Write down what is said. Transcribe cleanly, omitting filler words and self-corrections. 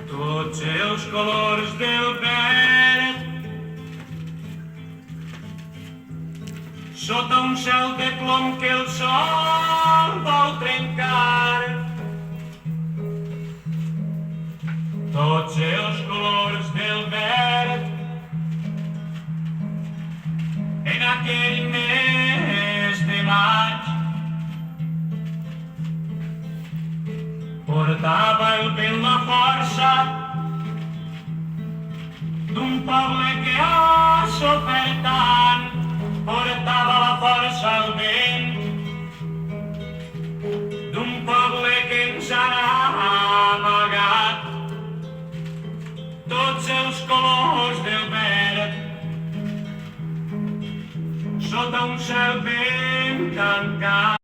Tots els colors del verd sota un cel de plom que el sol vol trencar. Tots els colors del verd en aquell mes de maig portava el vent la força d'un poble que ha sofert tant. Portava la força al vent d'un poble que ens ha amagat tots els colors del verd sota un cel ben tancat.